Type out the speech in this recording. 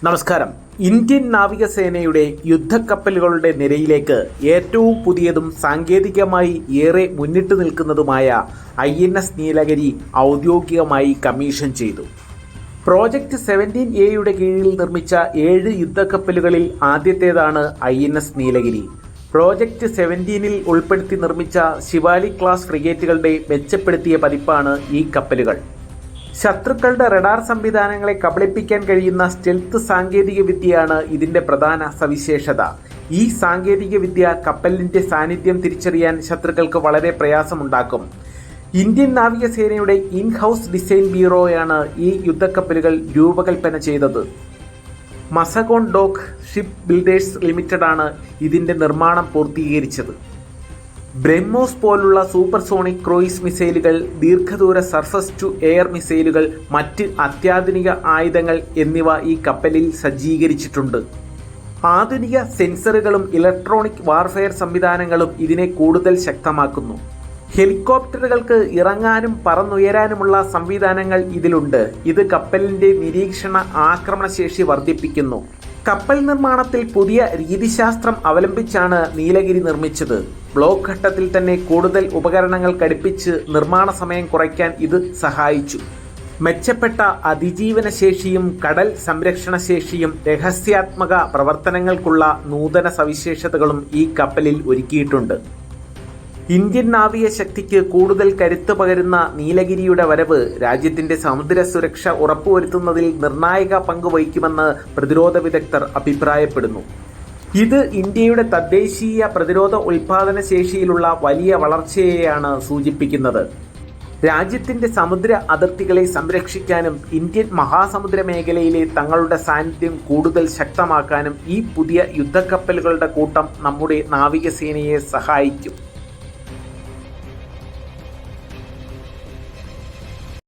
നമസ്കാരം. ഇന്ത്യൻ നാവികസേനയുടെ യുദ്ധക്കപ്പലുകളുടെ നിരയിലേക്ക് ഏറ്റവും പുതിയതും സാങ്കേതികമായി ഏറെ മുന്നിട്ട് നിൽക്കുന്നതുമായ INS നീലഗിരി ഔദ്യോഗികമായി കമ്മീഷൻ ചെയ്തു. പ്രോജക്റ്റ് 17A കീഴിൽ നിർമ്മിച്ച 7 യുദ്ധക്കപ്പലുകളിൽ ആദ്യത്തേതാണ് INS നീലഗിരി. പ്രോജക്റ്റ് 17 ഉൾപ്പെടുത്തി നിർമ്മിച്ച ശിവാലി ക്ലാസ് ഫ്രിഗേറ്റുകളുടെ മെച്ചപ്പെടുത്തിയ പതിപ്പാണ് ഈ കപ്പലുകൾ. ശത്രുക്കളുടെ റഡാർ സംവിധാനങ്ങളെ കബളിപ്പിക്കാൻ കഴിയുന്ന സ്റ്റെൽത്ത് സാങ്കേതിക വിദ്യയാണ് ഇതിന്റെ പ്രധാന സവിശേഷത. ഈ സാങ്കേതിക വിദ്യ കപ്പലിന്റെ സാന്നിധ്യം തിരിച്ചറിയാൻ ശത്രുക്കൾക്ക് വളരെ പ്രയാസമുണ്ടാക്കും. ഇന്ത്യൻ നാവികസേനയുടെ ഇൻ ഹൗസ് ഡിസൈൻ ബ്യൂറോയാണ് ഈ യുദ്ധക്കപ്പലുകൾ രൂപകൽപ്പന ചെയ്തത്. മസഗോൺ ഡോക്ക് ഷിപ്പ് ബിൽഡേഴ്സ് ലിമിറ്റഡാണ് ഇതിന്റെ നിർമ്മാണം പൂർത്തീകരിച്ചത്. ബ്രഹ്മോസ് പോലുള്ള സൂപ്പർസോണിക് ക്രൂയിസ് മിസൈലുകൾ, ദീർഘദൂര സർഫസ് ടു എയർ മിസൈലുകൾ, മറ്റ് അത്യാധുനിക ആയുധങ്ങൾ എന്നിവ ഈ കപ്പലിൽ സജ്ജീകരിച്ചിട്ടുണ്ട്. ആധുനിക സെൻസറുകളും ഇലക്ട്രോണിക് വാർഫെയർ സംവിധാനങ്ങളും ഇതിനെ കൂടുതൽ ശക്തമാക്കുന്നു. ഹെലികോപ്റ്ററുകൾക്ക് ഇറങ്ങാനും പറന്നുയരാനുമുള്ള സംവിധാനങ്ങൾ ഇതിലുണ്ട്. ഇത് കപ്പലിന്റെ നിരീക്ഷണ ആക്രമണശേഷി വർദ്ധിപ്പിക്കുന്നു. കപ്പൽ നിർമ്മാണത്തിൽ പുതിയ രീതിശാസ്ത്രം അവലംബിച്ചാണ് നീലഗിരി നിർമ്മിച്ചത്. ബ്ലോക്ക് ഘട്ടത്തിൽ തന്നെ കൂടുതൽ ഉപകരണങ്ങൾ ഘടിപ്പിച്ച് നിർമ്മാണ സമയം കുറയ്ക്കാൻ ഇത് സഹായിച്ചു. മെച്ചപ്പെട്ട അതിജീവന ശേഷിയും കടൽ സംരക്ഷണ ശേഷിയും രഹസ്യാത്മക പ്രവർത്തനങ്ങൾക്കുള്ള നൂതന സവിശേഷതകളും ഈ കപ്പലിൽ ഒരുക്കിയിട്ടുണ്ട്. ഇന്ത്യൻ നാവിക ശക്തിക്ക് കൂടുതൽ കരുത്ത് പകരുന്ന നീലഗിരിയുടെ വരവ് രാജ്യത്തിന്റെ സമുദ്ര സുരക്ഷ ഉറപ്പുവരുത്തുന്നതിൽ നിർണായക പങ്ക് വഹിക്കുമെന്ന് പ്രതിരോധ വിദഗ്ധർ അഭിപ്രായപ്പെടുന്നു. ഇത് ഇന്ത്യയുടെ തദ്ദേശീയ പ്രതിരോധ ഉൽപാദന ശേഷിയിലുള്ള വലിയ വളർച്ചയെയാണ് സൂചിപ്പിക്കുന്നത്. രാജ്യത്തിന്റെ സമുദ്ര അതിർത്തികളെ സംരക്ഷിക്കാനും ഇന്ത്യൻ മഹാസമുദ്ര മേഖലയിലെ തങ്ങളുടെ സാന്നിധ്യം കൂടുതൽ ശക്തമാക്കാനും ഈ പുതിയ യുദ്ധക്കപ്പലുകളുടെ കൂട്ടം നമ്മുടെ നാവികസേനയെ സഹായിക്കും.